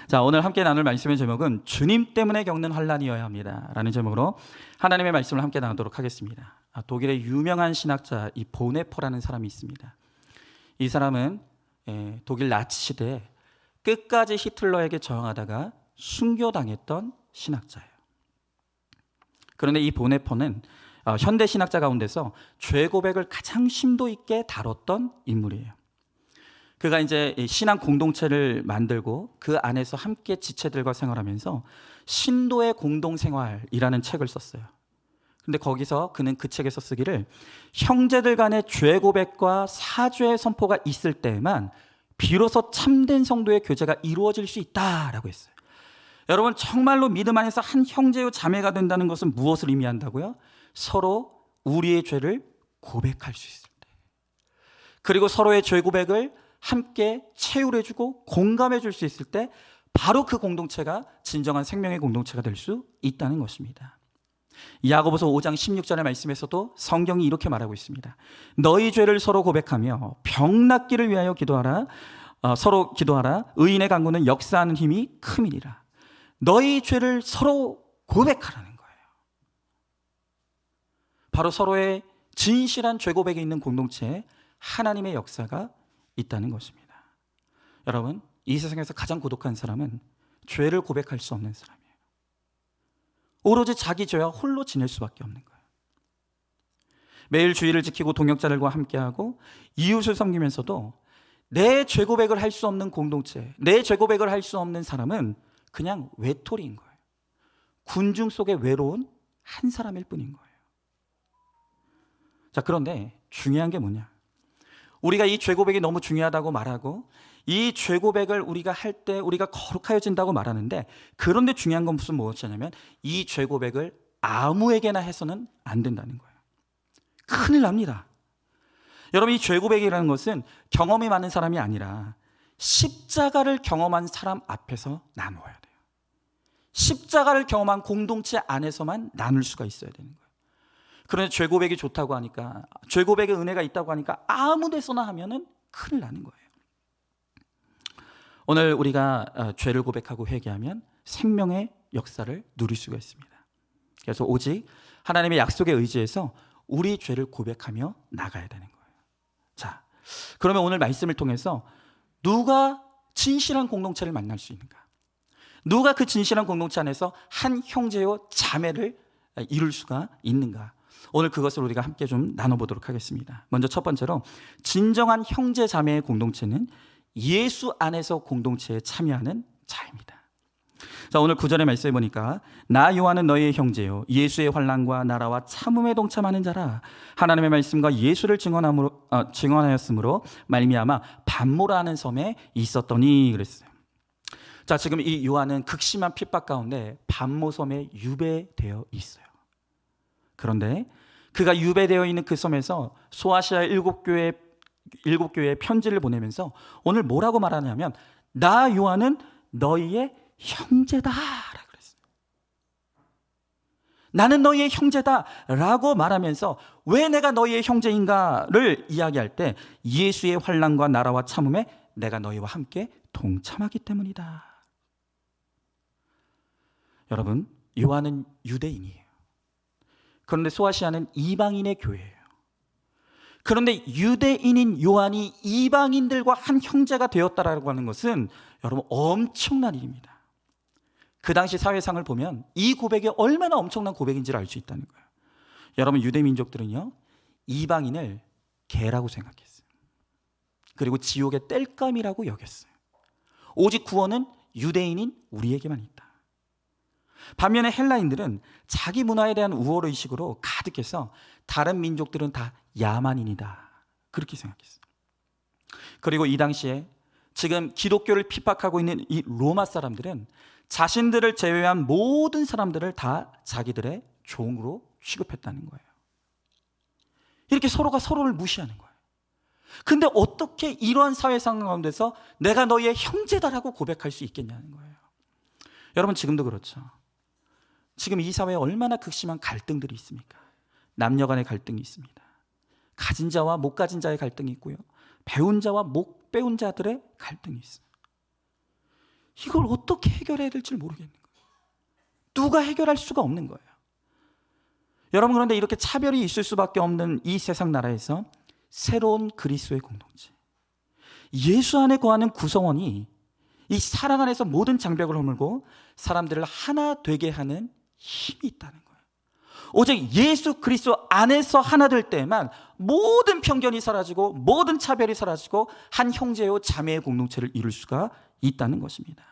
자, 오늘 함께 나눌 말씀의 제목은 주님 때문에 겪는 환난이어야 합니다 라는 제목으로 하나님의 말씀을 함께 나누도록 하겠습니다. 독일의 유명한 신학자 이 보네퍼라는 사람이 있습니다. 이 사람은 독일 나치 시대에 끝까지 히틀러에게 저항하다가 순교당했던 신학자예요. 그런데 이 보네퍼는 현대 신학자 가운데서 죄 고백을 가장 심도 있게 다뤘던 인물이에요. 그가 이제 신앙 공동체를 만들고 그 안에서 함께 지체들과 생활하면서 신도의 공동생활이라는 책을 썼어요. 근데 거기서 그는 그 책에서 쓰기를 형제들 간의 죄 고백과 사죄의 선포가 있을 때에만 비로소 참된 성도의 교제가 이루어질 수 있다라고 했어요. 여러분, 정말로 믿음 안에서 한 형제요 자매가 된다는 것은 무엇을 의미한다고요? 서로 우리의 죄를 고백할 수 있을 때, 그리고 서로의 죄 고백을 함께 체휼해주고 공감해줄 수 있을 때 바로 그 공동체가 진정한 생명의 공동체가 될 수 있다는 것입니다. 야고보서 5장 16절의 말씀에서도 성경이 이렇게 말하고 있습니다. 너희 죄를 서로 고백하며 병 낫기를 위하여 기도하라. 서로 기도하라. 의인의 간구는 역사하는 힘이 큼이니라. 너희 죄를 서로 고백하라는 거예요. 바로 서로의 진실한 죄 고백에 있는 공동체에 하나님의 역사가 있다는 것입니다. 여러분, 이 세상에서 가장 고독한 사람은 죄를 고백할 수 없는 사람이에요. 오로지 자기 죄와 홀로 지낼 수밖에 없는 거예요. 매일 주의를 지키고 동역자들과 함께하고 이웃을 섬기면서도 내 죄 고백을 할 수 없는 공동체, 내 죄 고백을 할 수 없는 사람은 그냥 외톨이인 거예요. 군중 속에 외로운 한 사람일 뿐인 거예요. 자, 그런데 중요한 게 뭐냐? 우리가 이 죄 고백이 너무 중요하다고 말하고 이 죄 고백을 우리가 할 때 우리가 거룩하여진다고 말하는데, 그런데 중요한 건 무엇이냐면 이 죄 고백을 아무에게나 해서는 안 된다는 거예요. 큰일 납니다. 여러분, 이 죄 고백이라는 것은 경험이 많은 사람이 아니라 십자가를 경험한 사람 앞에서 나누어야 돼요. 십자가를 경험한 공동체 안에서만 나눌 수가 있어야 되는 거예요. 그런데 죄 고백이 좋다고 하니까, 죄 고백에 은혜가 있다고 하니까 아무 데서나 하면은 큰일 나는 거예요. 오늘 우리가 죄를 고백하고 회개하면 생명의 역사를 누릴 수가 있습니다. 그래서 오직 하나님의 약속에 의지해서 우리 죄를 고백하며 나가야 되는 거예요. 자, 그러면 오늘 말씀을 통해서 누가 진실한 공동체를 만날 수 있는가? 누가 그 진실한 공동체 안에서 한 형제요 자매를 이룰 수가 있는가? 오늘 그것을 우리가 함께 좀 나눠보도록 하겠습니다. 먼저 첫 번째로, 진정한 형제 자매의 공동체는 예수 안에서 공동체에 참여하는 자입니다. 자, 오늘 9절의 말씀에 보니까 나 요한은 너희의 형제요 예수의 환난과 나라와 참음에 동참하는 자라. 하나님의 말씀과 예수를 증언하였으므로 말미암아 반모라 하는 섬에 있었더니 그랬어요. 자, 지금 이 요한은 극심한 핍박 가운데 반모섬에 유배되어 있어요. 그런데 그가 유배되어 있는 그 섬에서 소아시아 7교회에 편지를 보내면서 오늘 뭐라고 말하냐면 나 요한은 너희의 형제다라고 그랬어요. 나는 너희의 형제다라고 말하면서 왜 내가 너희의 형제인가를 이야기할 때 예수의 환난과 나라와 참음에 내가 너희와 함께 동참하기 때문이다. 여러분, 요한은 유대인이에요. 그런데 소아시아는 이방인의 교회예요. 그런데 유대인인 요한이 이방인들과 한 형제가 되었다라고 하는 것은 여러분 엄청난 일입니다. 그 당시 사회상을 보면 이 고백이 얼마나 엄청난 고백인지를 알 수 있다는 거예요. 여러분, 유대 민족들은요 이방인을 개라고 생각했어요. 그리고 지옥의 땔감이라고 여겼어요. 오직 구원은 유대인인 우리에게만 있다. 반면에 헬라인들은 자기 문화에 대한 우월의식으로 가득해서 다른 민족들은 다 야만인이다 그렇게 생각했어요. 그리고 이 당시에 지금 기독교를 핍박하고 있는 이 로마 사람들은 자신들을 제외한 모든 사람들을 다 자기들의 종으로 취급했다는 거예요. 이렇게 서로가 서로를 무시하는 거예요. 근데 어떻게 이러한 사회상 가운데서 내가 너희의 형제다라고 고백할 수 있겠냐는 거예요. 여러분, 지금도 그렇죠. 지금 이 사회에 얼마나 극심한 갈등들이 있습니까? 남녀 간의 갈등이 있습니다. 가진 자와 못 가진 자의 갈등이 있고요. 배운 자와 못 배운 자들의 갈등이 있어요. 이걸 어떻게 해결해야 될지 모르겠는 거예요. 누가 해결할 수가 없는 거예요. 여러분, 그런데 이렇게 차별이 있을 수밖에 없는 이 세상 나라에서 새로운 그리스도의 공동체, 예수 안에 거하는 구성원이 이 사랑 안에서 모든 장벽을 허물고 사람들을 하나 되게 하는 힘이 있다는 거예요. 오직 예수 그리스도 안에서 하나 될 때만 모든 편견이 사라지고 모든 차별이 사라지고 한 형제요 자매의 공동체를 이룰 수가 있다는 것입니다.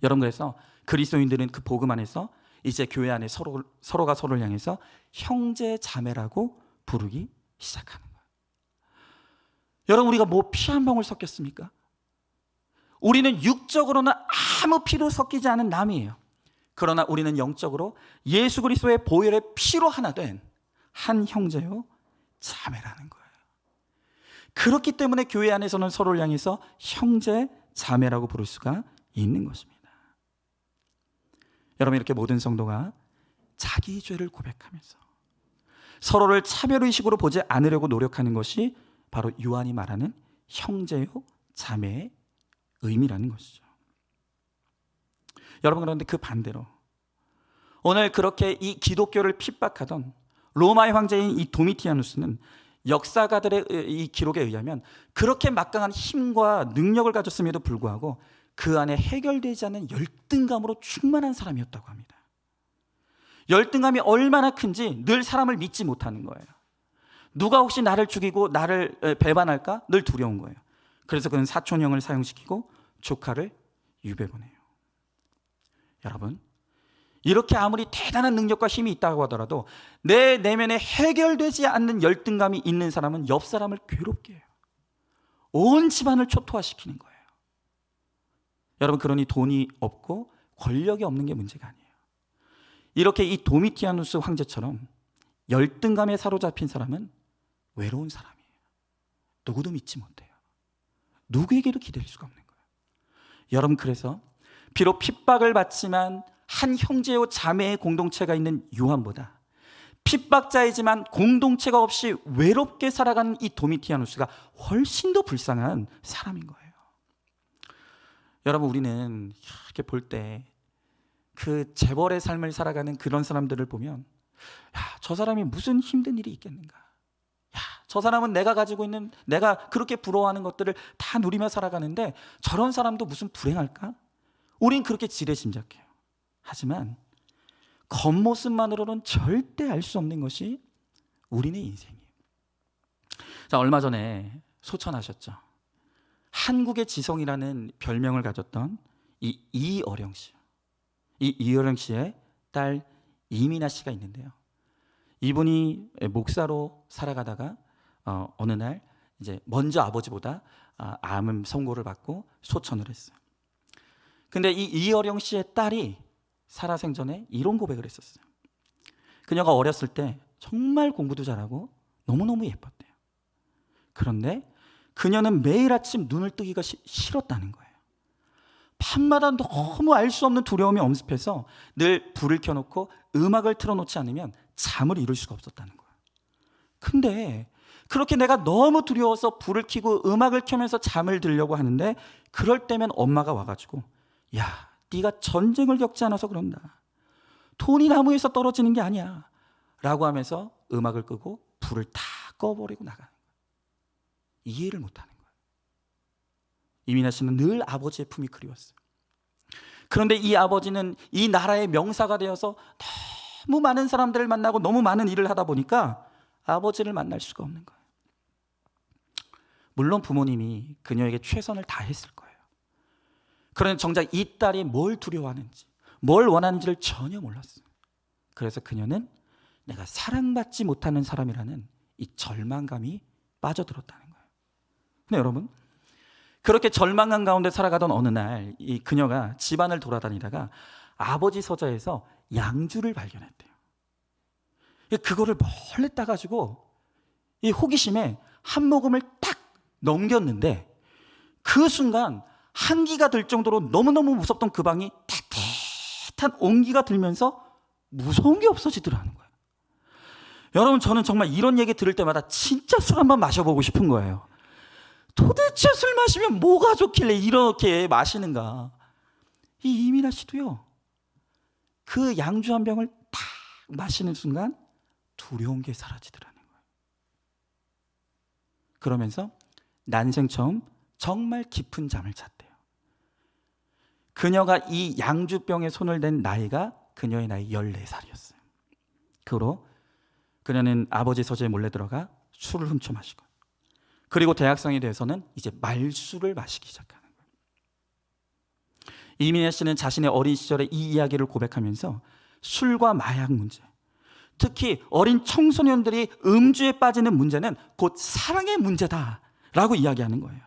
여러분, 그래서 그리스도인들은 그 복음 안에서 이제 교회 안에 서로가 서로를 향해서 형제 자매라고 부르기 시작하는 거예요. 여러분, 우리가 뭐 피 한 방울 섞였습니까? 우리는 육적으로는 아무 피도 섞이지 않은 남이에요. 그러나 우리는 영적으로 예수 그리스도의 보혈의 피로 하나 된 한 형제요 자매라는 거예요. 그렇기 때문에 교회 안에서는 서로를 향해서 형제 자매라고 부를 수가 있는 것입니다. 여러분, 이렇게 모든 성도가 자기 죄를 고백하면서 서로를 차별의식으로 보지 않으려고 노력하는 것이 바로 요한이 말하는 형제요 자매의 의미라는 것이죠. 여러분, 그런데 그 반대로 오늘 그렇게 이 기독교를 핍박하던 로마의 황제인 이 도미티아누스는 역사가들의 이 기록에 의하면 그렇게 막강한 힘과 능력을 가졌음에도 불구하고 그 안에 해결되지 않는 열등감으로 충만한 사람이었다고 합니다. 열등감이 얼마나 큰지 늘 사람을 믿지 못하는 거예요. 누가 혹시 나를 죽이고 나를 배반할까? 늘 두려운 거예요. 그래서 그는 사촌형을 사용시키고 조카를 유배 보내요. 여러분, 이렇게 아무리 대단한 능력과 힘이 있다고 하더라도 내 내면에 해결되지 않는 열등감이 있는 사람은 옆 사람을 괴롭게 해요. 온 집안을 초토화시키는 거예요. 여러분, 그러니 돈이 없고 권력이 없는 게 문제가 아니에요. 이렇게 이 도미티아누스 황제처럼 열등감에 사로잡힌 사람은 외로운 사람이에요. 누구도 믿지 못해요. 누구에게도 기댈 수가 없는 거예요. 여러분, 그래서 비록 핍박을 받지만 한 형제요 자매의 공동체가 있는 요한보다 핍박자이지만 공동체가 없이 외롭게 살아가는 이 도미티아누스가 훨씬 더 불쌍한 사람인 거예요. 여러분, 우리는 이렇게 볼 때 그 재벌의 삶을 살아가는 그런 사람들을 보면, 야, 저 사람이 무슨 힘든 일이 있겠는가? 야, 저 사람은 내가 가지고 있는, 내가 그렇게 부러워하는 것들을 다 누리며 살아가는데 저런 사람도 무슨 불행할까? 우린 그렇게 지레짐작해요. 하지만 겉모습만으로는 절대 알 수 없는 것이 우리네 인생이에요. 자, 얼마 전에 소천하셨죠. 한국의 지성이라는 별명을 가졌던 이 이어령 씨. 이 이어령 씨의 딸 이민아 씨가 있는데요. 이분이 목사로 살아가다가 어느 날 이제 먼저 아버지보다 암 선고를 받고 소천을 했어요. 근데 이 이어령 씨의 딸이 살아생전에 이런 고백을 했었어요. 그녀가 어렸을 때 정말 공부도 잘하고 너무너무 예뻤대요. 그런데 그녀는 매일 아침 눈을 뜨기가 싫었다는 거예요. 밤마다 너무 알 수 없는 두려움이 엄습해서 늘 불을 켜놓고 음악을 틀어놓지 않으면 잠을 이룰 수가 없었다는 거예요. 근데 그렇게 내가 너무 두려워서 불을 켜고 음악을 켜면서 잠을 들려고 하는데 그럴 때면 엄마가 와가지고, 야, 네가 전쟁을 겪지 않아서 그런다. 돈이 나무에서 떨어지는 게 아니야. 라고 하면서 음악을 끄고 불을 다 꺼버리고 나가는 거예요. 이해를 못하는 거예요. 이민아 씨는 늘 아버지의 품이 그리웠어요. 그런데 이 아버지는 이 나라의 명사가 되어서 너무 많은 사람들을 만나고 너무 많은 일을 하다 보니까 아버지를 만날 수가 없는 거예요. 물론 부모님이 그녀에게 최선을 다했을 거예요. 그런데 정작 이 딸이 뭘 두려워하는지, 뭘 원하는지를 전혀 몰랐어요. 그래서 그녀는 내가 사랑받지 못하는 사람이라는 이 절망감이 빠져들었다는 거예요. 근데 여러분, 그렇게 절망감 가운데 살아가던 어느 날 이 그녀가 집안을 돌아다니다가 아버지 서자에서 양주를 발견했대요. 그거를 몰래 따가지고 이 호기심에 한 모금을 딱 넘겼는데 그 순간 한기가 들 정도로 너무너무 무섭던 그 방이 따뜻한 온기가 들면서 무서운 게 없어지더라는 거예요. 여러분, 저는 정말 이런 얘기 들을 때마다 진짜 술 한번 마셔보고 싶은 거예요. 도대체 술 마시면 뭐가 좋길래 이렇게 마시는가? 이 이민아 씨도요, 그 양주 한 병을 딱 마시는 순간 두려운 게 사라지더라는 거예요. 그러면서 난생 처음 정말 깊은 잠을 잤대요. 그녀가 이 양주병에 손을 댄 나이가 그녀의 나이 14살이었어요. 그 후로 그녀는 아버지 서재에 몰래 들어가 술을 훔쳐 마시고, 그리고 대학생이 돼서는 이제 말술을 마시기 시작하는 거예요. 이민아 씨는 자신의 어린 시절의 이 이야기를 고백하면서 술과 마약 문제, 특히 어린 청소년들이 음주에 빠지는 문제는 곧 사랑의 문제다라고 이야기하는 거예요.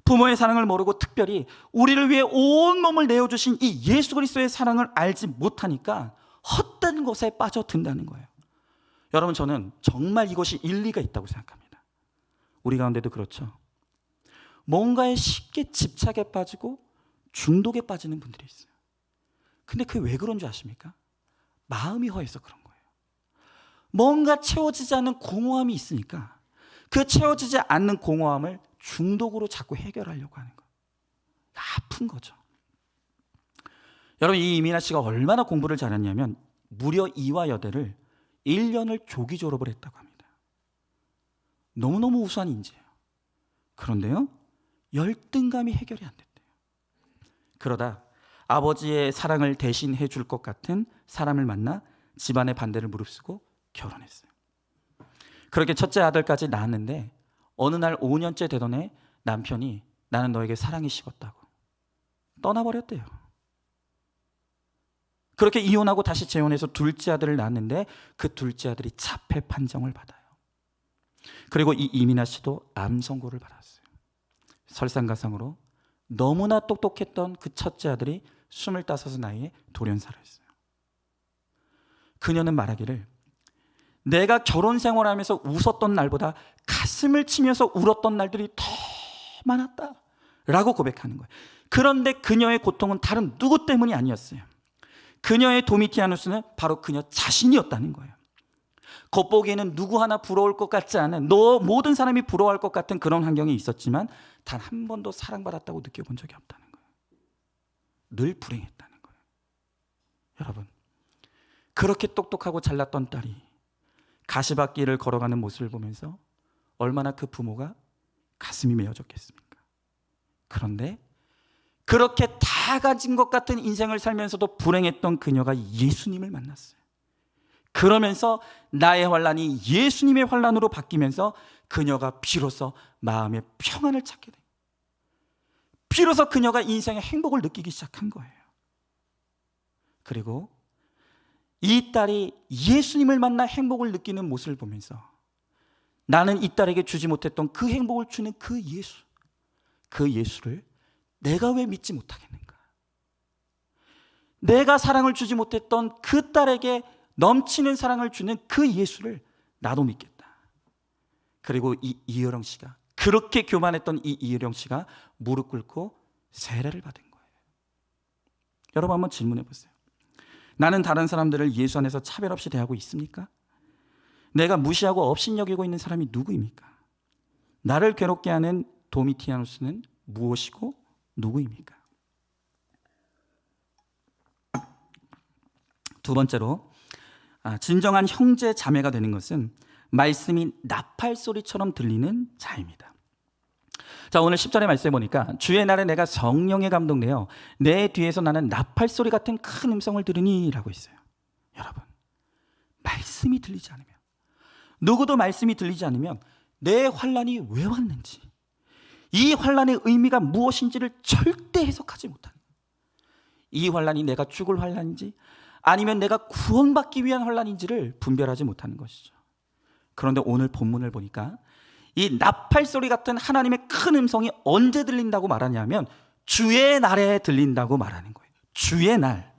부모의 사랑을 모르고 특별히 우리를 위해 온몸을 내어주신 이 예수 그리스도의 사랑을 알지 못하니까 헛된 것에 빠져든다는 거예요. 여러분, 저는 정말 이것이 일리가 있다고 생각합니다. 우리 가운데도 그렇죠. 뭔가에 쉽게 집착에 빠지고 중독에 빠지는 분들이 있어요. 근데 그게 왜 그런 줄 아십니까? 마음이 허해서 그런 거예요. 뭔가 채워지지 않는 공허함이 있으니까 그 채워지지 않는 공허함을 중독으로 자꾸 해결하려고 하는 거예요. 아픈 거죠. 여러분, 이 이민아 씨가 얼마나 공부를 잘했냐면 무려 이화여대를 1년을 조기 졸업을 했다고 합니다. 너무너무 우수한 인재예요. 그런데요, 열등감이 해결이 안 됐대요. 그러다 아버지의 사랑을 대신해 줄 것 같은 사람을 만나 집안의 반대를 무릅쓰고 결혼했어요. 그렇게 첫째 아들까지 낳았는데 어느 날 5년째 되던 해 남편이 나는 너에게 사랑이 식었다고 떠나버렸대요. 그렇게 이혼하고 다시 재혼해서 둘째 아들을 낳았는데 그 둘째 아들이 자폐 판정을 받아요. 그리고 이 이민아 씨도 암 선고를 받았어요. 설상가상으로 너무나 똑똑했던 그 첫째 아들이 25살 나이에 돌연사를 했어요. 그녀는 말하기를, 내가 결혼 생활하면서 웃었던 날보다 가슴을 치면서 울었던 날들이 더 많았다 라고 고백하는 거예요. 그런데 그녀의 고통은 다른 누구 때문이 아니었어요. 그녀의 도미티아누스는 바로 그녀 자신이었다는 거예요. 겉보기에는 누구 하나 부러울 것 같지 않은, 모든 사람이 부러워할 것 같은 그런 환경이 있었지만 단 한 번도 사랑받았다고 느껴본 적이 없다는 거예요. 늘 불행했다는 거예요. 여러분, 그렇게 똑똑하고 잘났던 딸이 가시밭길을 걸어가는 모습을 보면서 얼마나 그 부모가 가슴이 메어졌겠습니까? 그런데 그렇게 다 가진 것 같은 인생을 살면서도 불행했던 그녀가 예수님을 만났어요. 그러면서 나의 환란이 예수님의 환란으로 바뀌면서 그녀가 비로소 마음의 평안을 찾게 돼요. 비로소 그녀가 인생의 행복을 느끼기 시작한 거예요. 그리고 이 딸이 예수님을 만나 행복을 느끼는 모습을 보면서 나는 이 딸에게 주지 못했던 그 행복을 주는 그 예수를 내가 왜 믿지 못하겠는가? 내가 사랑을 주지 못했던 그 딸에게 넘치는 사랑을 주는 그 예수를 나도 믿겠다. 그리고 이 이효령 씨가, 그렇게 교만했던 이 이효령 씨가 무릎 꿇고 세례를 받은 거예요. 여러분, 한번 질문해 보세요. 나는 다른 사람들을 예수 안에서 차별 없이 대하고 있습니까? 내가 무시하고 업신여기고 있는 사람이 누구입니까? 나를 괴롭게 하는 도미티아누스는 무엇이고 누구입니까? 두 번째로, 진정한 형제 자매가 되는 것은 말씀이 나팔 소리처럼 들리는 자입니다. 자, 오늘 10절의 말씀에 보니까 주의 날에 내가 성령에 감동되어 내 뒤에서 나는 나팔 소리 같은 큰 음성을 들으니 라고 있어요. 여러분, 말씀이 들리지 않으면, 누구도 말씀이 들리지 않으면 내 환란이 왜 왔는지, 이 환란의 의미가 무엇인지를 절대 해석하지 못하는 거예요. 이 환란이 내가 죽을 환란인지 아니면 내가 구원받기 위한 환란인지를 분별하지 못하는 것이죠. 그런데 오늘 본문을 보니까 이 나팔 소리 같은 하나님의 큰 음성이 언제 들린다고 말하냐면 주의 날에 들린다고 말하는 거예요. 주의 날.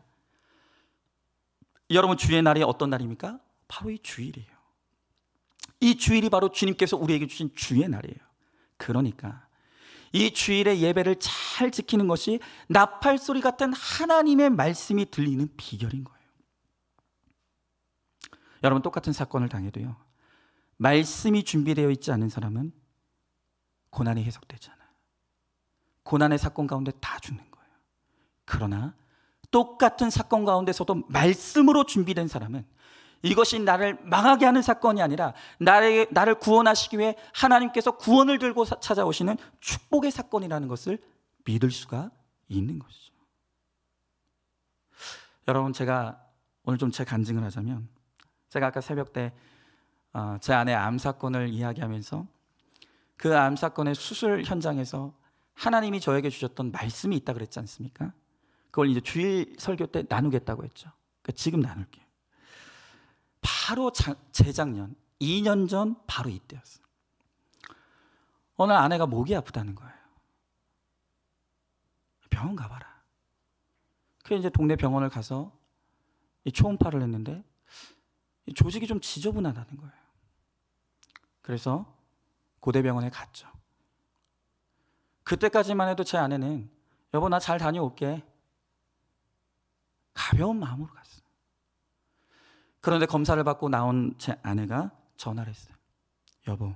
여러분, 주의 날이 어떤 날입니까? 바로 이 주일이에요. 이 주일이 바로 주님께서 우리에게 주신 주의 날이에요. 그러니까 이 주일의 예배를 잘 지키는 것이 나팔 소리 같은 하나님의 말씀이 들리는 비결인 거예요. 여러분, 똑같은 사건을 당해도요, 말씀이 준비되어 있지 않은 사람은 고난이 해석되잖아요. 고난의 사건 가운데 다 죽는 거예요. 그러나 똑같은 사건 가운데서도 말씀으로 준비된 사람은 이것이 나를 망하게 하는 사건이 아니라 나를 구원하시기 위해 하나님께서 구원을 들고 찾아오시는 축복의 사건이라는 것을 믿을 수가 있는 것이죠. 여러분, 제가 오늘 좀 제 간증을 하자면, 제가 아까 새벽 때 제 아내 암 사건을 이야기하면서 그 암 사건의 수술 현장에서 하나님이 저에게 주셨던 말씀이 있다 그랬지 않습니까? 그걸 이제 주일 설교 때 나누겠다고 했죠. 그러니까 지금 나눌게요. 바로 재작년 2년 전 바로 이때였어요. 오늘 아내가 목이 아프다는 거예요. 병원 가봐라. 그래서 이제 동네 병원을 가서 이 초음파를 했는데 이 조직이 좀 지저분하다는 거예요. 그래서 고대병원에 갔죠. 그때까지만 해도 제 아내는 여보 나 잘 다녀올게, 가벼운 마음으로 갔어요. 그런데 검사를 받고 나온 제 아내가 전화를 했어요. 여보,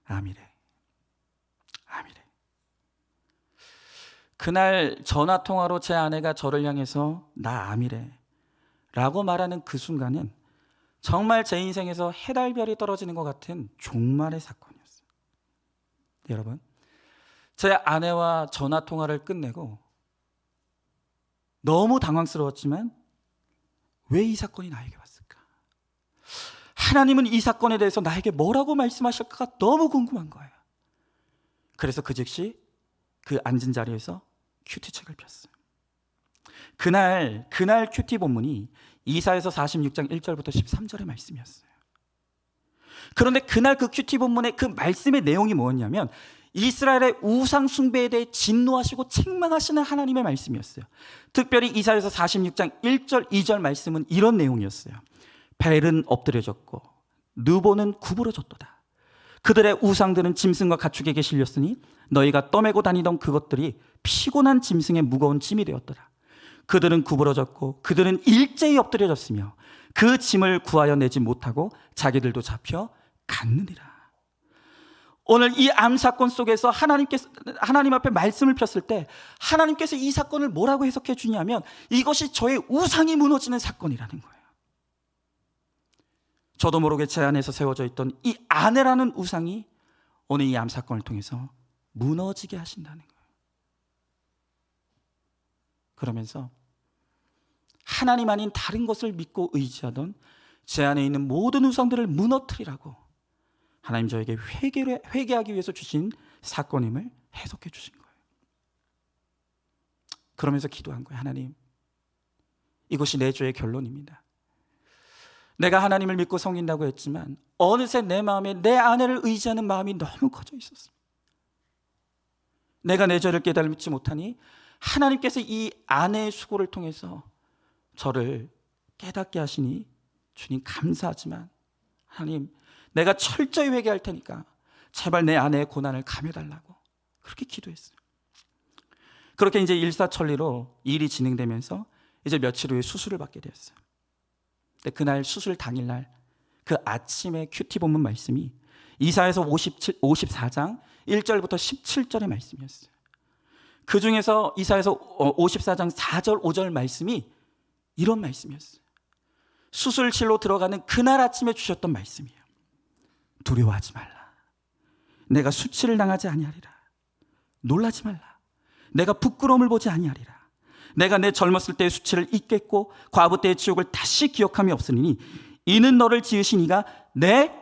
암이래. 암이래. 그날 전화 통화로 제 아내가 저를 향해서 나 암이래 라고 말하는 그 순간은 정말 제 인생에서 해달별이 떨어지는 것 같은 종말의 사건이었어요. 여러분, 제 아내와 전화 통화를 끝내고 너무 당황스러웠지만 왜 이 사건이 나에게 왔을까? 하나님은 이 사건에 대해서 나에게 뭐라고 말씀하실까 너무 궁금한 거예요. 그래서 그 즉시 그 앉은 자리에서 큐티책을 폈어요. 그날 큐티 본문이 이사야서 46장 1절부터 13절의 말씀이었어요. 그런데 그날 그 큐티 본문의 그 말씀의 내용이 뭐였냐면 이스라엘의 우상 숭배에 대해 진노하시고 책망하시는 하나님의 말씀이었어요. 특별히 이사야서 46장 1절 2절 말씀은 이런 내용이었어요. 벨은 엎드려졌고 느보는 구부러졌도다. 그들의 우상들은 짐승과 가축에게 실렸으니 너희가 떠매고 다니던 그것들이 피곤한 짐승의 무거운 짐이 되었더라. 그들은 구부러졌고 그들은 일제히 엎드려졌으며 그 짐을 구하여 내지 못하고 자기들도 잡혀 갔느니라. 오늘 이 암 사건 속에서 하나님 앞에 말씀을 폈을 때 하나님께서 이 사건을 뭐라고 해석해 주냐면 이것이 저의 우상이 무너지는 사건이라는 거예요. 저도 모르게 제 안에서 세워져 있던 이 아내라는 우상이 오늘 이 암 사건을 통해서 무너지게 하신다는 거예요. 그러면서 하나님 아닌 다른 것을 믿고 의지하던 제 안에 있는 모든 우상들을 무너뜨리라고 하나님 저에게 회개하기 위해서 주신 사건임을 해석해 주신 거예요. 그러면서 기도한 거예요. 하나님, 이것이 내 죄의 결론입니다. 내가 하나님을 믿고 섬긴다고 했지만 어느새 내 마음에 내 아내를 의지하는 마음이 너무 커져 있었습니다. 내가 내 죄를 깨달지 못하니 하나님께서 이 아내의 수고를 통해서 저를 깨닫게 하시니 주님 감사하지만 하나님, 내가 철저히 회개할 테니까 제발 내 아내의 고난을 감해달라고 그렇게 기도했어요. 그렇게 이제 일사천리로 일이 진행되면서 이제 며칠 후에 수술을 받게 되었어요. 근데 그날 수술 당일날 그 아침에 큐티 본문 말씀이 이사야서 54장 1절부터 17절의 말씀이었어요. 그 중에서 이사야서 54장 4절 5절 말씀이 이런 말씀이었어요. 수술실로 들어가는 그날 아침에 주셨던 말씀이에요. 두려워하지 말라. 내가 수치를 당하지 아니하리라. 놀라지 말라. 내가 부끄러움을 보지 아니하리라. 내가 내 젊었을 때의 수치를 잊겠고 과부 때의 지옥을 다시 기억함이 없으니 이는 너를 지으신 이가 내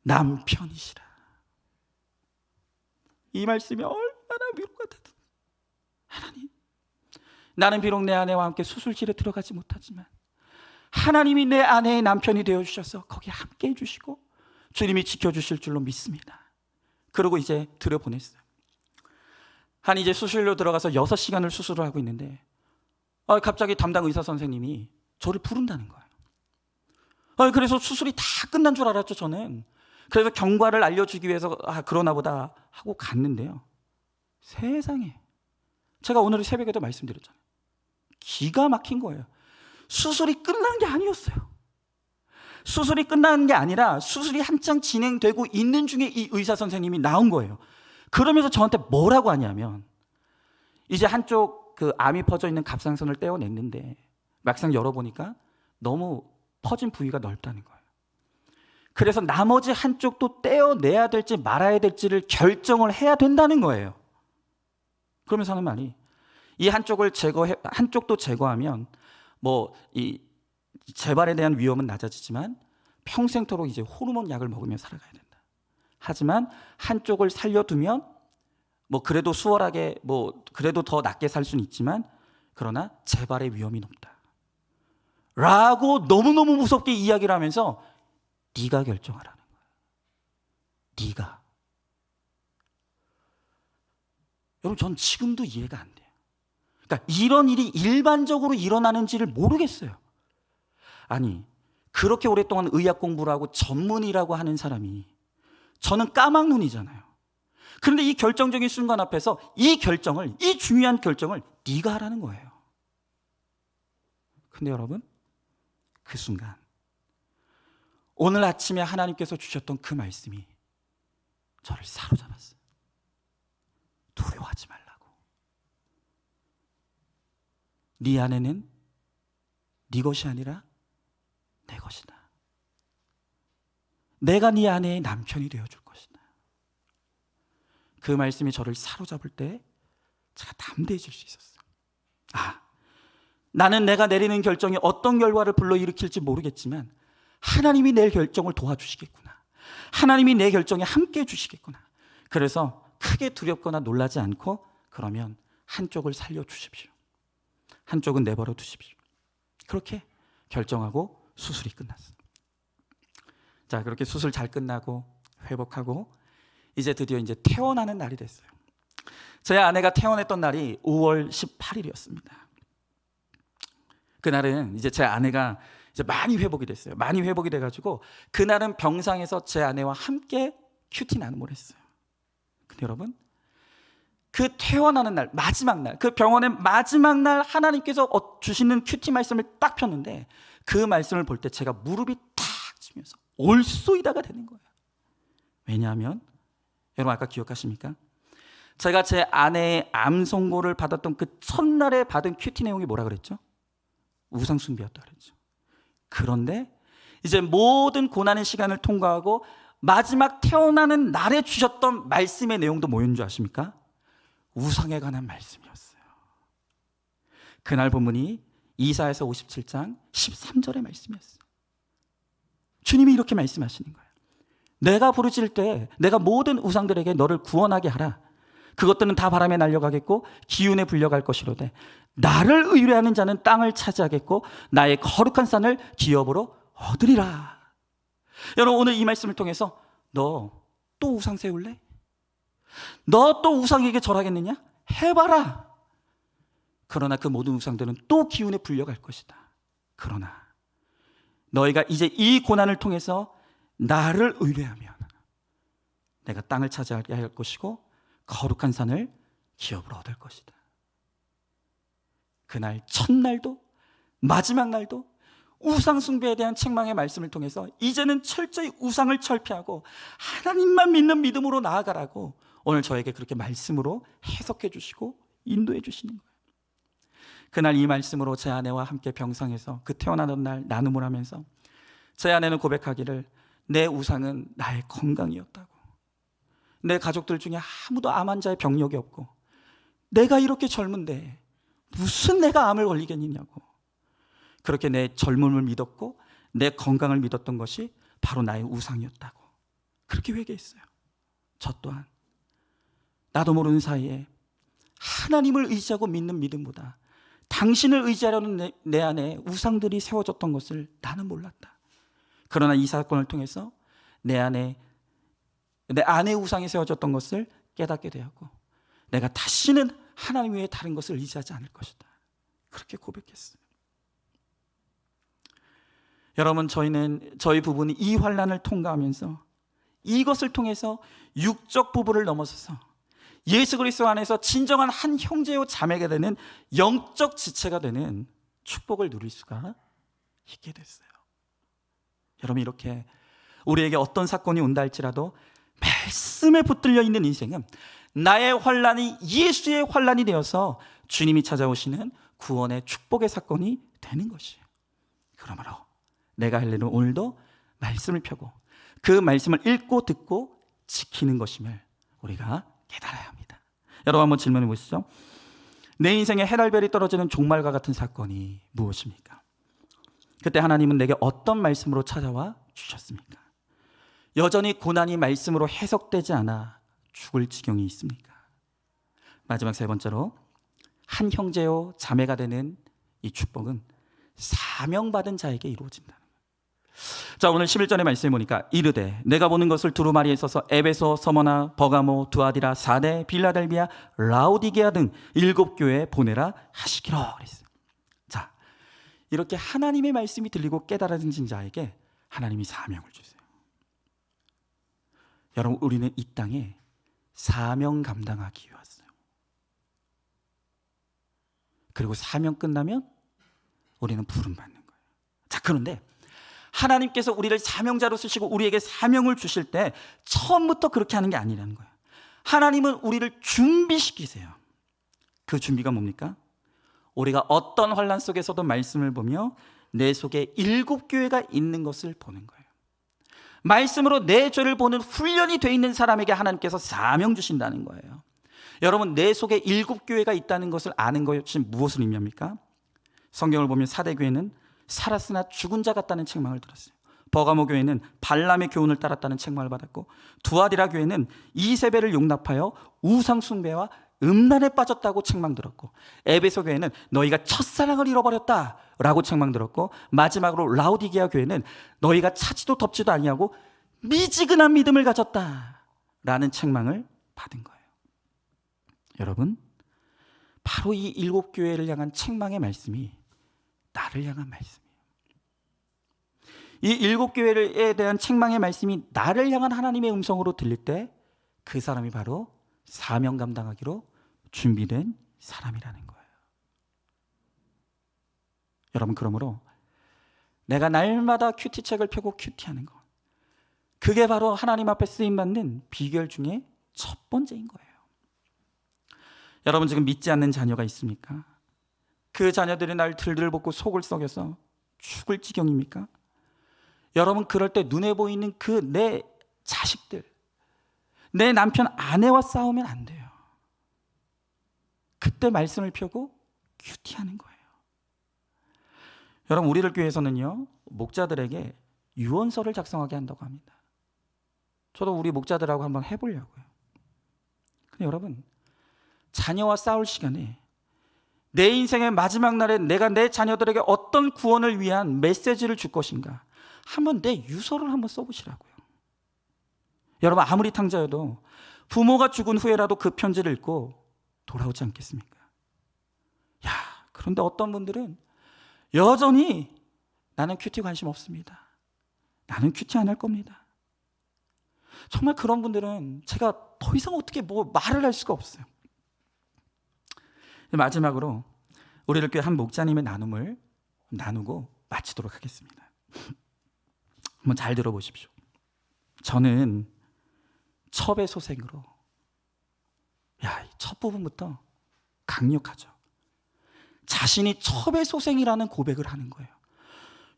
남편이시라. 이 말씀이 얼마나 위로가 되든 하나님, 나는 비록 내 아내와 함께 수술실에 들어가지 못하지만 하나님이 내 아내의 남편이 되어주셔서 거기에 함께 해주시고 주님이 지켜주실 줄로 믿습니다. 그러고 이제 들여보냈어요. 한 이제 수술로 들어가서 6시간을 수술을 하고 있는데 갑자기 담당 의사 선생님이 저를 부른다는 거예요. 그래서 수술이 다 끝난 줄 알았죠, 저는. 그래서 경과를 알려주기 위해서 그러나 보다 하고 갔는데요. 세상에, 제가 오늘 새벽에도 말씀드렸잖아요. 기가 막힌 거예요. 수술이 끝난 게 아니었어요. 수술이 끝나는 게 아니라 수술이 한창 진행되고 있는 중에 이 의사 선생님이 나온 거예요. 그러면서 저한테 뭐라고 하냐면, 이제 한쪽 그 암이 퍼져 있는 갑상선을 떼어냈는데 막상 열어보니까 너무 퍼진 부위가 넓다는 거예요. 그래서 나머지 한쪽도 떼어내야 될지 말아야 될지를 결정을 해야 된다는 거예요. 그러면서 하는 말이, 이 한쪽도 제거하면 뭐 이 재발에 대한 위험은 낮아지지만 평생토록 이제 호르몬 약을 먹으며 살아가야 된다. 하지만 한쪽을 살려두면 뭐 그래도 수월하게, 뭐 그래도 더 낫게 살 수는 있지만 그러나 재발의 위험이 높다 라고 너무너무 무섭게 이야기를 하면서 네가 결정하라는 거예요. 네가. 여러분, 전 지금도 이해가 안 돼요. 그러니까 이런 일이 일반적으로 일어나는지를 모르겠어요. 아니, 그렇게 오랫동안 의학 공부를 하고 전문의라고 하는 사람이, 저는 까막눈이잖아요. 그런데 이 결정적인 순간 앞에서 이 중요한 결정을 네가 하라는 거예요. 근데 여러분, 그 순간 오늘 아침에 하나님께서 주셨던 그 말씀이 저를 사로잡았어요. 두려워하지 말라고. 네 안에는 네 것이 아니라 내 것이다. 내가 네 아내의 남편이 되어줄 것이다. 그 말씀이 저를 사로잡을 때 제가 담대해질 수 있었어요. 나는 내가 내리는 결정이 어떤 결과를 불러일으킬지 모르겠지만 하나님이 내 결정을 도와주시겠구나. 하나님이 내 결정에 함께 해주시겠구나. 그래서 크게 두렵거나 놀라지 않고, 그러면 한쪽을 살려주십시오. 한쪽은 내버려 두십시오. 그렇게 결정하고 수술이 끝났어요. 자, 그렇게 수술 잘 끝나고 회복하고 이제 드디어 퇴원하는 날이 됐어요. 제 아내가 퇴원했던 날이 5월 18일이었습니다. 그날은 이제 제 아내가 이제 많이 회복이 됐어요. 많이 회복이 돼가지고 그날은 병상에서 제 아내와 함께 큐티 나눔을 했어요. 근데 여러분, 그 퇴원하는 날, 마지막 날, 그 병원의 마지막 날 하나님께서 주시는 큐티 말씀을 딱 폈는데 그 말씀을 볼 때 제가 무릎이 탁 치면서 올소이다가 되는 거예요. 왜냐하면 여러분 아까 기억하십니까? 제가 제 아내의 암 선고를 받았던 그 첫날에 받은 큐티 내용이 뭐라 그랬죠? 우상 숭배였다 그랬죠. 그런데 이제 모든 고난의 시간을 통과하고 마지막 태어나는 날에 주셨던 말씀의 내용도 뭐였는 줄 아십니까? 우상에 관한 말씀이었어요. 그날 본문이 이사야서 57장 13절의 말씀이었어요. 주님이 이렇게 말씀하시는 거예요. 내가 부르짖을 때 내가 모든 우상들에게 너를 구원하게 하라. 그것들은 다 바람에 날려가겠고 기운에 불려갈 것이로되 나를 의뢰하는 자는 땅을 차지하겠고 나의 거룩한 산을 기업으로 얻으리라. 여러분, 오늘 이 말씀을 통해서 너 또 우상 세울래? 너 또 우상에게 절하겠느냐? 해봐라. 그러나 그 모든 우상들은 또 기운에 불려갈 것이다. 그러나 너희가 이제 이 고난을 통해서 나를 의뢰하면 내가 땅을 차지하게 할 것이고 거룩한 산을 기업으로 얻을 것이다. 그날 첫날도 마지막 날도 우상 숭배에 대한 책망의 말씀을 통해서 이제는 철저히 우상을 철폐하고 하나님만 믿는 믿음으로 나아가라고 오늘 저에게 그렇게 말씀으로 해석해 주시고 인도해 주시는 거예요. 그날 이 말씀으로 제 아내와 함께 병상에서 그 태어나던 날 나눔을 하면서 제 아내는 고백하기를 내 우상은 나의 건강이었다고. 내 가족들 중에 아무도 암 환자의 병력이 없고 내가 이렇게 젊은데 무슨 내가 암을 걸리겠느냐고. 그렇게 내 젊음을 믿었고 내 건강을 믿었던 것이 바로 나의 우상이었다고 그렇게 회개했어요. 저 또한 나도 모르는 사이에 하나님을 의지하고 믿는 믿음보다 당신을 의지하려는 내 안에 우상들이 세워졌던 것을 나는 몰랐다. 그러나 이 사건을 통해서 내 안에 우상이 세워졌던 것을 깨닫게 되었고 내가 다시는 하나님 외에 다른 것을 의지하지 않을 것이다. 그렇게 고백했어요. 여러분, 저희 부부는 이 환난을 통과하면서 이것을 통해서 육적 부부를 넘어서서 예수 그리스도 안에서 진정한 한 형제요 자매가 되는 영적 지체가 되는 축복을 누릴 수가 있게 됐어요. 여러분, 이렇게 우리에게 어떤 사건이 온다 할지라도 말씀에 붙들려 있는 인생은 나의 환난이 예수의 환난이 되어서 주님이 찾아오시는 구원의 축복의 사건이 되는 것이에요. 그러므로 내가 할 일은 오늘도 말씀을 펴고 그 말씀을 읽고 듣고 지키는 것임을 우리가 깨달아야 합니다. 여러분 한번 질문해 보시죠. 내 인생에 해달별이 떨어지는 종말과 같은 사건이 무엇입니까? 그때 하나님은 내게 어떤 말씀으로 찾아와 주셨습니까? 여전히 고난이 말씀으로 해석되지 않아 죽을 지경이 있습니까? 마지막 세 번째로 한 형제요 자매가 되는 이 축복은 사명받은 자에게 이루어진다는 거예요. 자, 오늘 11절의 말씀에 보니까 이르되 내가 보는 것을 두루마리에 있어서 에베소, 서머나, 버가모, 두아디라, 사데, 빌라델비아, 라오디게아 등 7교회에 보내라 하시기로 그랬어요. 자, 이렇게 하나님의 말씀이 들리고 깨달아진 자에게 하나님이 사명을 주세요. 여러분, 우리는 이 땅에 사명 감당하기 위해 왔어요. 그리고 사명 끝나면 우리는 부름받는 거예요. 자, 그런데 하나님께서 우리를 사명자로 쓰시고 우리에게 사명을 주실 때 처음부터 그렇게 하는 게 아니라는 거예요. 하나님은 우리를 준비시키세요. 그 준비가 뭡니까? 우리가 어떤 환난 속에서도 말씀을 보며 내 속에 7교회가 있는 것을 보는 거예요. 말씀으로 내 죄를 보는 훈련이 돼 있는 사람에게 하나님께서 사명 주신다는 거예요. 여러분, 내 속에 7교회가 있다는 것을 아는 것이 무엇을 의미합니까? 성경을 보면 사대교회는 살았으나 죽은 자 같다는 책망을 들었어요. 버가모 교회는 발람의 교훈을 따랐다는 책망을 받았고, 두아디라 교회는 이세벨을 용납하여 우상 숭배와 음란에 빠졌다고 책망 들었고, 에베소 교회는 너희가 첫사랑을 잃어버렸다라고 책망 들었고, 마지막으로 라오디게아 교회는 너희가 차지도 덮지도 아니하고 미지근한 믿음을 가졌다라는 책망을 받은 거예요. 여러분, 바로 이 7교회를 향한 책망의 말씀이 나를 향한 말씀이에요. 이 7교회에 대한 책망의 말씀이 나를 향한 하나님의 음성으로 들릴 때 그 사람이 바로 사명 감당하기로 준비된 사람이라는 거예요. 여러분, 그러므로 내가 날마다 큐티책을 펴고 큐티하는 것, 그게 바로 하나님 앞에 쓰임받는 비결 중에 첫 번째인 거예요. 여러분, 지금 믿지 않는 자녀가 있습니까? 그 자녀들이 날 들들 볶고 속을 썩여서 죽을 지경입니까? 여러분, 그럴 때 눈에 보이는 그 내 자식들, 내 남편, 아내와 싸우면 안 돼요. 그때 말씀을 펴고 큐티하는 거예요. 여러분, 우리들 교회에서는요, 목자들에게 유언서를 작성하게 한다고 합니다. 저도 우리 목자들하고 한번 해보려고요. 근데 여러분, 자녀와 싸울 시간에 내 인생의 마지막 날에 내가 내 자녀들에게 어떤 구원을 위한 메시지를 줄 것인가, 한번 내 유서를 한번 써보시라고요. 여러분, 아무리 탕자여도 부모가 죽은 후에라도 그 편지를 읽고 돌아오지 않겠습니까? 야, 그런데 어떤 분들은 여전히 나는 큐티 관심 없습니다. 나는 큐티 안 할 겁니다. 정말 그런 분들은 제가 더 이상 어떻게 뭐 말을 할 수가 없어요. 마지막으로 우리를 교회 한 목자님의 나눔을 나누고 마치도록 하겠습니다. 한번 잘 들어보십시오. 저는 첩의 소생으로, 이 첫 부분부터 강력하죠. 자신이 첩의 소생이라는 고백을 하는 거예요.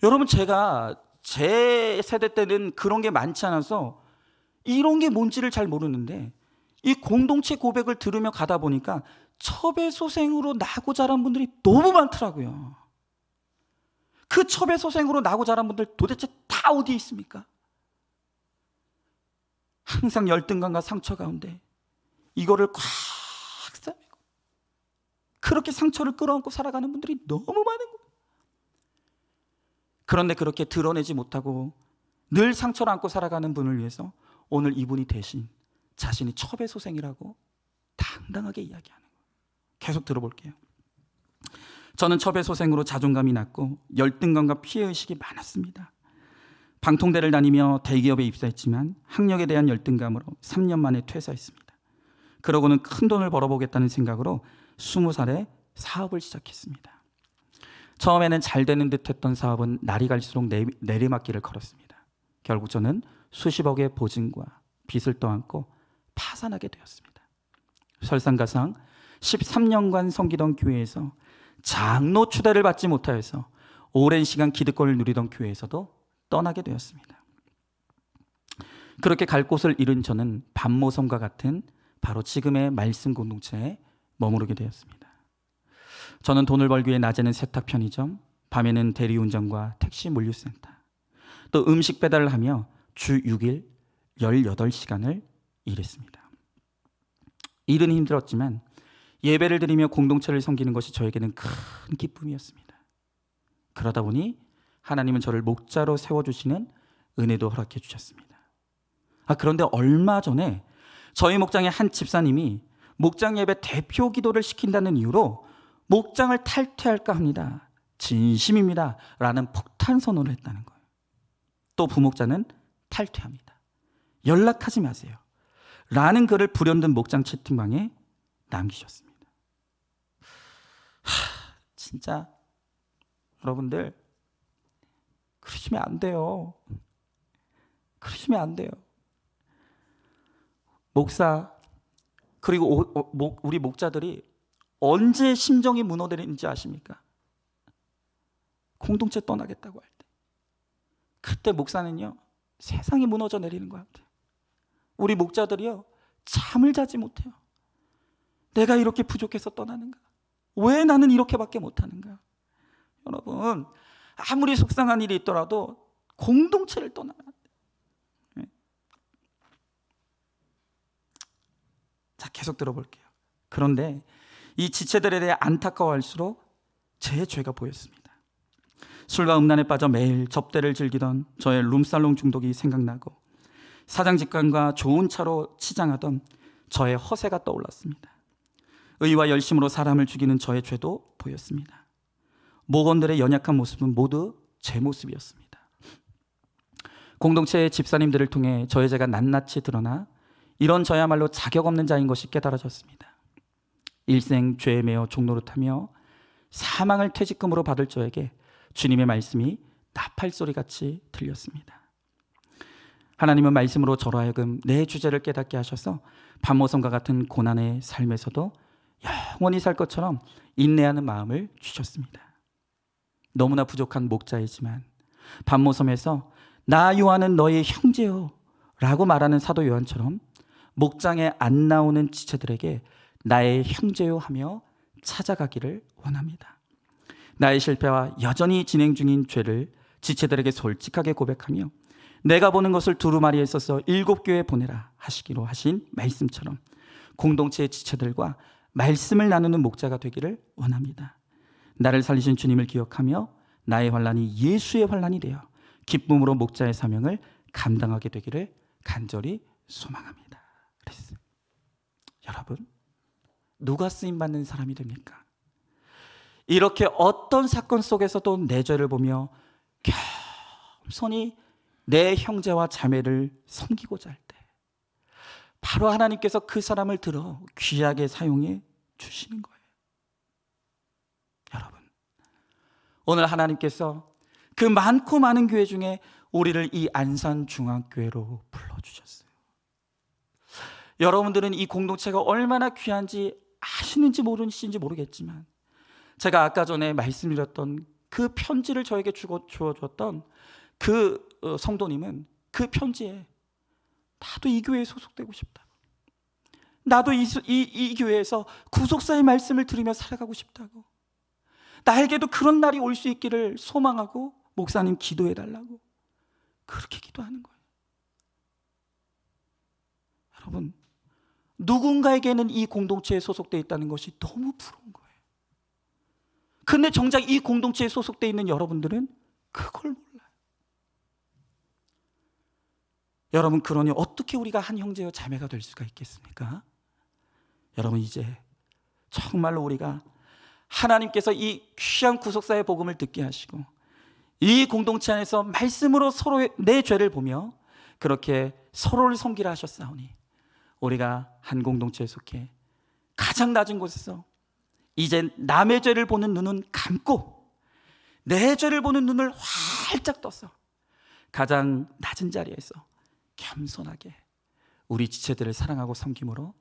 여러분, 제가 제 세대 때는 그런 게 많지 않아서 이런 게 뭔지를 잘 모르는데, 이 공동체 고백을 들으며 가다 보니까 첩의 소생으로 나고 자란 분들이 너무 많더라고요. 그 첩의 소생으로 나고 자란 분들 도대체 다 어디에 있습니까? 항상 열등감과 상처 가운데 이거를 꽉 싸매고 그렇게 상처를 끌어안고 살아가는 분들이 너무 많은 거예요. 그런데 그렇게 드러내지 못하고 늘 상처를 안고 살아가는 분을 위해서 오늘 이분이 대신 자신이 첩의 소생이라고 당당하게 이야기하는 거예요. 계속 들어볼게요. 저는 첩의 소생으로 자존감이 낮고 열등감과 피해의식이 많았습니다. 방통대를 다니며 대기업에 입사했지만 학력에 대한 열등감으로 3년 만에 퇴사했습니다. 그러고는 큰 돈을 벌어보겠다는 생각으로 20살에 사업을 시작했습니다. 처음에는 잘 되는 듯 했던 사업은 날이 갈수록 내리막길을 걸었습니다. 결국 저는 수십억의 보증과 빚을 떠안고 파산하게 되었습니다. 설상가상 13년간 섬기던 교회에서 장로 추대를 받지 못하여서 오랜 시간 기득권을 누리던 교회에서도 떠나게 되었습니다. 그렇게 갈 곳을 잃은 저는 반모섬과 같은 바로 지금의 말씀 공동체에 머무르게 되었습니다. 저는 돈을 벌기 위해 낮에는 세탁 편의점, 밤에는 대리운전과 택시 물류센터, 또 음식 배달을 하며 주 6일 18시간을 일했습니다. 일은 힘들었지만 예배를 드리며 공동체를 섬기는 것이 저에게는 큰 기쁨이었습니다. 그러다 보니 하나님은 저를 목자로 세워주시는 은혜도 허락해 주셨습니다. 그런데 얼마 전에 저희 목장의 한 집사님이 목장 예배 대표 기도를 시킨다는 이유로 목장을 탈퇴할까 합니다. 진심입니다. 라는 폭탄 선언을 했다는 거예요. 또 부목자는 탈퇴합니다. 연락하지 마세요. 라는 글을 불현듯 목장 채팅방에 남기셨습니다. 진짜 여러분들 그러시면 안 돼요. 그러시면 안 돼요. 목사 그리고 우리 목자들이 언제 심정이 무너지는지 아십니까? 공동체 떠나겠다고 할 때. 그때 목사는요 세상이 무너져 내리는 것 같아요. 우리 목자들이요 잠을 자지 못해요. 내가 이렇게 부족해서 떠나는가? 왜 나는 이렇게밖에 못하는가? 여러분 아무리 속상한 일이 있더라도 공동체를 떠나면 안 돼요. 자, 계속 들어볼게요. 그런데 이 지체들에 대해 안타까워할수록 제 죄가 보였습니다. 술과 음란에 빠져 매일 접대를 즐기던 저의 룸살롱 중독이 생각나고 사장 직관과 좋은 차로 치장하던 저의 허세가 떠올랐습니다. 의와 열심으로 사람을 죽이는 저의 죄도 보였습니다. 목원들의 연약한 모습은 모두 제 모습이었습니다. 공동체의 집사님들을 통해 저의 죄가 낱낱이 드러나 이런 저야말로 자격 없는 자인 것이 깨달아졌습니다. 일생 죄에 매여 종노릇하며 사망을 퇴직금으로 받을 저에게 주님의 말씀이 나팔소리같이 들렸습니다. 하나님은 말씀으로 저로 하여금 내 주제를 깨닫게 하셔서 반모섬과 같은 고난의 삶에서도 영원히 살 것처럼 인내하는 마음을 주셨습니다. 너무나 부족한 목자이지만 반모섬에서 나 요한은 너의 형제요 라고 말하는 사도 요한처럼 목장에 안 나오는 지체들에게 나의 형제요 하며 찾아가기를 원합니다. 나의 실패와 여전히 진행 중인 죄를 지체들에게 솔직하게 고백하며 내가 보는 것을 두루마리에 써서 7교회에 보내라 하시기로 하신 말씀처럼 공동체의 지체들과 말씀을 나누는 목자가 되기를 원합니다. 나를 살리신 주님을 기억하며 나의 환난이 예수의 환난이 되어 기쁨으로 목자의 사명을 감당하게 되기를 간절히 소망합니다. 그랬어요. 여러분, 누가 쓰임받는 사람이 됩니까? 이렇게 어떤 사건 속에서도 내 죄를 보며 겸손히 내 형제와 자매를 섬기고자 할 때 바로 하나님께서 그 사람을 들어 귀하게 사용해 주시는 거예요. 여러분, 오늘 하나님께서 그 많고 많은 교회 중에 우리를 이 안산중앙교회로 불러주셨어요. 여러분들은 이 공동체가 얼마나 귀한지 아시는지 모르시는지 모르겠지만 제가 아까 전에 말씀드렸던 그 편지를 저에게 주어줬던 그 성도님은 그 편지에 나도 이 교회에 소속되고 싶다고, 나도 이 교회에서 구속사의 말씀을 들으며 살아가고 싶다고, 나에게도 그런 날이 올 수 있기를 소망하고 목사님 기도해달라고 그렇게 기도하는 거예요. 여러분, 누군가에게는 이 공동체에 소속되어 있다는 것이 너무 부러운 거예요. 근데 정작 이 공동체에 소속되어 있는 여러분들은 그걸 몰라요. 여러분, 그러니 어떻게 우리가 한 형제여 자매가 될 수가 있겠습니까? 여러분, 이제 정말로 우리가 하나님께서 이 귀한 구속사의 복음을 듣게 하시고 이 공동체 안에서 말씀으로 서로의 내 죄를 보며 그렇게 서로를 섬기라 하셨사오니 우리가 한 공동체에 속해 가장 낮은 곳에서 이제 남의 죄를 보는 눈은 감고 내 죄를 보는 눈을 활짝 떠서 가장 낮은 자리에서 겸손하게 우리 지체들을 사랑하고 섬김으로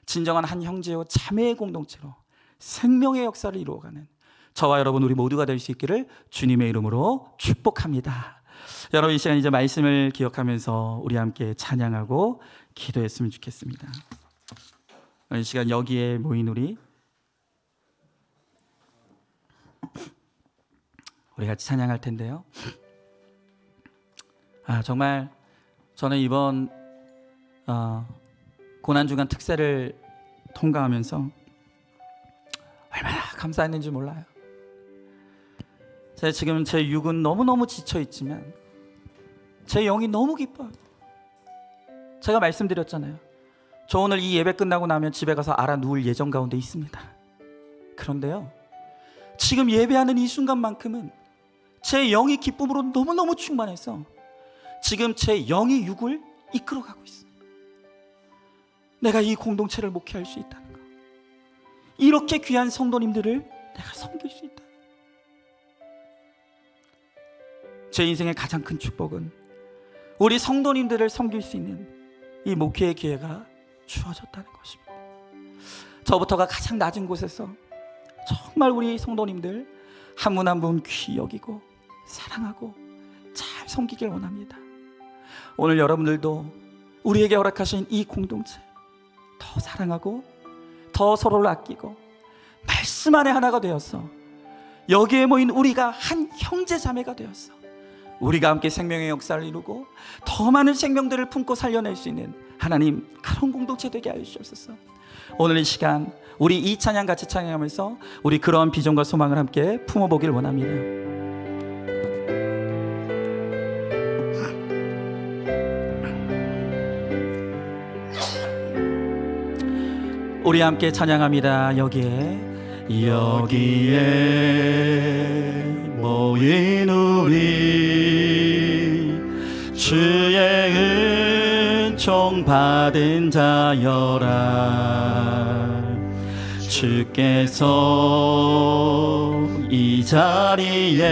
진정한 한 형제요 자매의 공동체로 생명의 역사를 이루어가는 저와 여러분 우리 모두가 될 수 있기를 주님의 이름으로 축복합니다. 여러분 이 시간 이제 말씀을 기억하면서 우리 함께 찬양하고 기도했으면 좋겠습니다. 이 시간 여기에 모인 우리 같이 찬양할 텐데요. 정말 저는 이번 고난주간 특세를 통과하면서 얼마나 감사했는지 몰라요. 지금 제 육은 너무너무 지쳐있지만 제 영이 너무 기뻐요. 제가 말씀드렸잖아요. 저 오늘 이 예배 끝나고 나면 집에 가서 알아 누울 예정 가운데 있습니다. 그런데요, 지금 예배하는 이 순간만큼은 제 영이 기쁨으로 너무너무 충만해서 지금 제 영이 육을 이끌어가고 있어요. 내가 이 공동체를 목회할 수 있다는 거, 이렇게 귀한 성도님들을 내가 섬길 수 있다. 제 인생의 가장 큰 축복은 우리 성도님들을 섬길 수 있는 이 목회의 기회가 주어졌다는 것입니다. 저부터가 가장 낮은 곳에서 정말 우리 성도님들 한 분 한 분 귀히 여기고 사랑하고 잘 섬기길 원합니다. 오늘 여러분들도 우리에게 허락하신 이 공동체 더 사랑하고 더 서로를 아끼고 말씀 안에 하나가 되어서 여기에 모인 우리가 한 형제 자매가 되어서 우리가 함께 생명의 역사를 이루고 더 많은 생명들을 품고 살려낼 수 있는 하나님 그런 공동체 되게 하여 주옵소서. 오늘 이 시간 우리 이 찬양 같이 찬양하면서 우리 그러한 비전과 소망을 함께 품어보길 원합니다. 우리 함께 찬양합니다. 여기에 모인 우리 주의 은총 받은 자여라. 주께서 이 자리에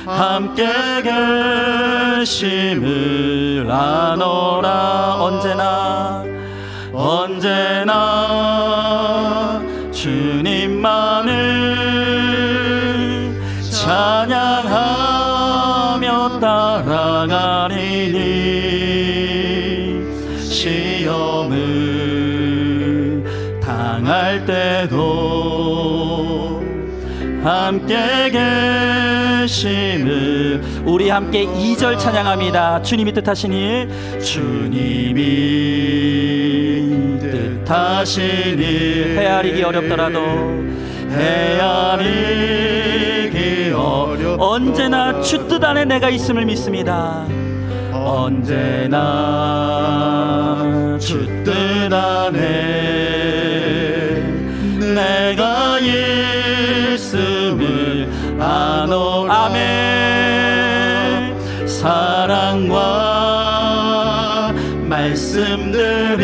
함께 계심을 아노라. 언제나 주님만을 찬양하며 따라가리니 시험을 당할 때도 함께 계심을. 우리 함께 2절 찬양합니다. 주님이 뜻하신 일, 주님이 뜻하신 일, 헤아리기 어렵더라도 언제나 주 뜻 안에 내가 있음을 믿습니다. 언제나 주 뜻 안에 내가 있음을 아노. 아멘. 사랑과 말씀들이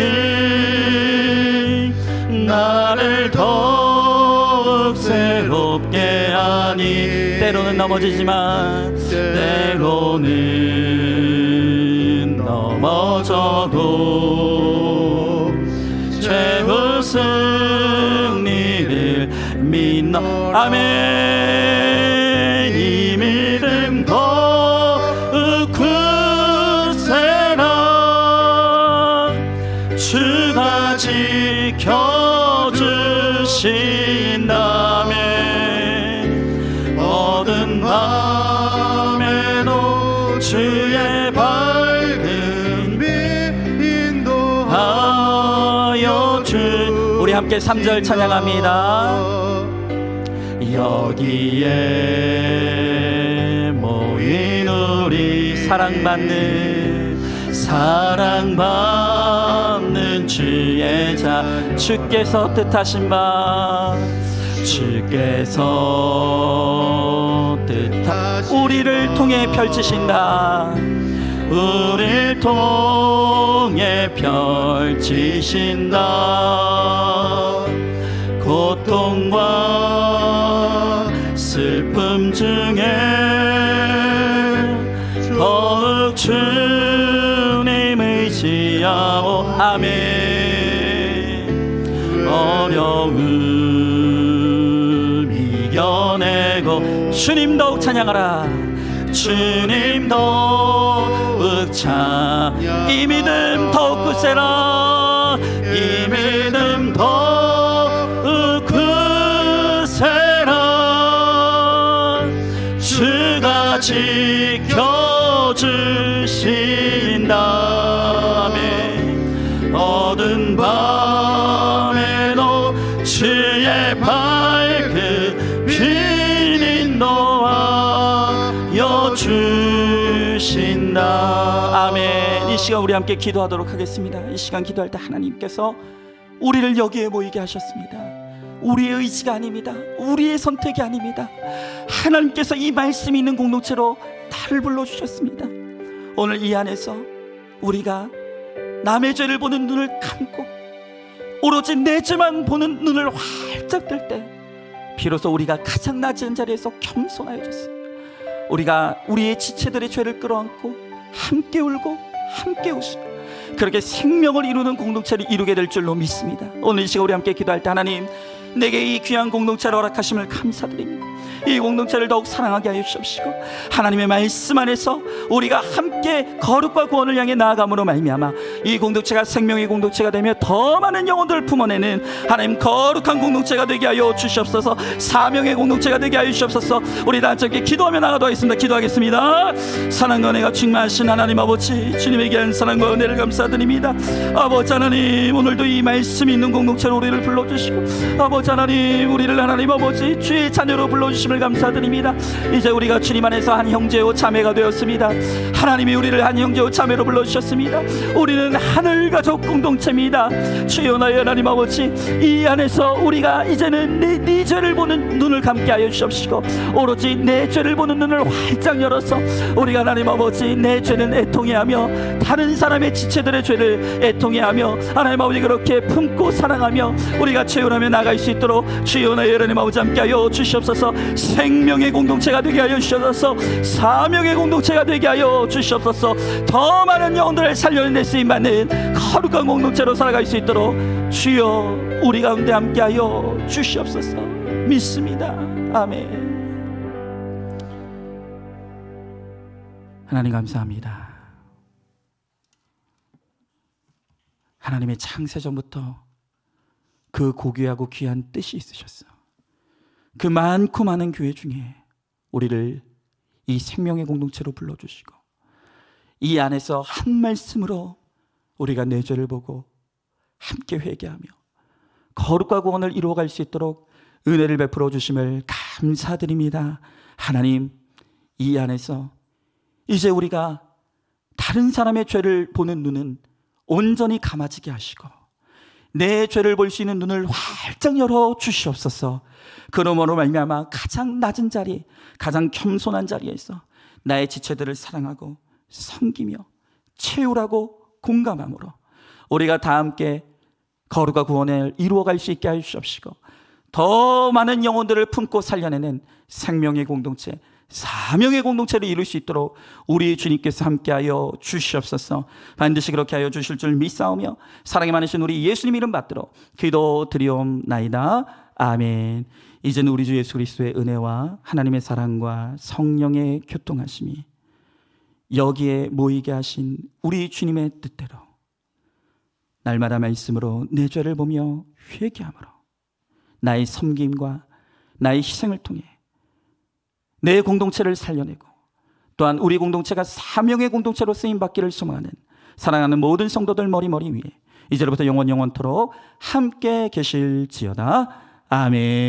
나를 더욱 새롭게 하니. 때로는 넘어지지만 때로는 넘어져도 최후 승리를 믿노. 아멘. 이 믿음 더욱 굳세라. 주가 지켜주신다면 어두운 밤에도 주의 밝은 빛 인도하여 주. 우리 함께 3절 찬양합니다. 여기에 모인 우리 사랑받는 주의 자. 주께서 뜻하신 바, 주께서 우리를 통해 펼치신다. 우리를 통해 펼치신다. 고통과 슬픔 중에 더욱 주님 의지하오. 아멘. 살고 주님 더욱 찬양하라. 주님 더욱 이 믿음 더욱 굳세라. 이 믿음 더욱 굳세라. 주가 지켜주신다면 어두운 밤에도 주의 밝은 빛 인도하여 주신다. 아멘. 이 시간 우리 함께 기도하도록 하겠습니다. 이 시간 기도할 때 하나님께서 우리를 여기에 모이게 하셨습니다. 우리의 의지가 아닙니다. 우리의 선택이 아닙니다. 하나님께서 이 말씀이 있는 공동체로 나를 불러주셨습니다. 오늘 이 안에서 우리가 남의 죄를 보는 눈을 감고 오로지 내 죄만 보는 눈을 활짝 뜰 때 비로소 우리가 가장 낮은 자리에서 겸손하여졌습니다. 우리가 우리의 지체들의 죄를 끌어안고 함께 울고 함께 웃으며 그렇게 생명을 이루는 공동체를 이루게 될 줄로 믿습니다. 오늘 이 시간 우리 함께 기도할 때 하나님, 내게 이 귀한 공동체를 허락하심을 감사드립니다. 이 공동체를 더욱 사랑하게 하여 주옵시고 하나님의 말씀 안에서 우리가 함께 거룩과 구원을 향해 나아감으로 말미암아 이 공동체가 생명의 공동체가 되며 더 많은 영혼들을 품어내는 하나님 거룩한 공동체가 되게 하여 주시옵소서. 사명의 공동체가 되게 하여 주시옵소서. 우리 다 함께 기도하며 나가도록 하겠습니다. 기도하겠습니다. 사랑과 은혜가 충만하신 하나님 아버지, 주님의 귀한 사랑과 은혜를 감사드립니다. 아버지 하나님, 오늘도 이 말씀이 있는 공동체로 우리를 불러주시고 아버지 하나님, 우리를 하나님 아버지 주의 자녀로 불러주심을 감사드립니다. 이제 우리가 주님 안에서 한 형제요 자매가 되었습니다. 하나님이 우리를 한 형제요 자매로 불러주셨습니다. 우리는 하늘 가족 공동체입니다. 주여 나의 하나님 아버지, 이 안에서 우리가 이제는 네 죄를 보는 눈을 감게 하여 주옵시고 오로지 내 죄를 보는 눈을 활짝 열어서 우리가 하나님 아버지 내 죄는 애통해하며 다른 사람의 지체들의 죄를 애통해하며 하나님 아버지 그렇게 품고 사랑하며 우리가 채울하며 나갈 수 있도록 주여 나의 하나님 아버지 함께 하여 주시옵소서. 생명의 공동체가 되게 하여 주시옵소서. 사명의 공동체가 되게 하여 주시옵소서. 더 많은 영혼들을 살려낼 수 있는 거룩한 공동체로 살아갈 수 있도록 주여 우리 가운데 함께 하여 주시옵소서. 믿습니다. 아멘. 하나님 감사합니다. 하나님의 창세전부터 그 고귀하고 귀한 뜻이 있으셨어. 그 많고 많은 교회 중에 우리를 이 생명의 공동체로 불러주시고 이 안에서 한 말씀으로 우리가 내 죄를 보고 함께 회개하며 거룩과 구원을 이루어갈 수 있도록 은혜를 베풀어 주심을 감사드립니다. 하나님, 이 안에서 이제 우리가 다른 사람의 죄를 보는 눈은 온전히 감아지게 하시고 내 죄를 볼 수 있는 눈을 활짝 열어 주시옵소서. 그러므로 말미암아 가장 낮은 자리, 가장 겸손한 자리에서 나의 지체들을 사랑하고 섬기며 채우라고 공감함으로 우리가 다 함께 거룩과 구원을 이루어갈 수 있게 하여 주옵시고 더 많은 영혼들을 품고 살려내는 생명의 공동체, 사명의 공동체를 이룰 수 있도록 우리 주님께서 함께하여 주시옵소서. 반드시 그렇게 하여 주실 줄 믿사오며 사랑이 많으신 우리 예수님 이름 받들어 기도드리옵나이다. 아멘. 이제는 우리 주 예수 그리스도의 은혜와 하나님의 사랑과 성령의 교통하심이 여기에 모이게 하신 우리 주님의 뜻대로 날마다 말씀으로 내 죄를 보며 회개함으로 나의 섬김과 나의 희생을 통해 내 공동체를 살려내고 또한 우리 공동체가 사명의 공동체로 쓰임받기를 소망하는 사랑하는 모든 성도들 머리머리 위에 이제로부터 영원토록 함께 계실지어다. 아멘.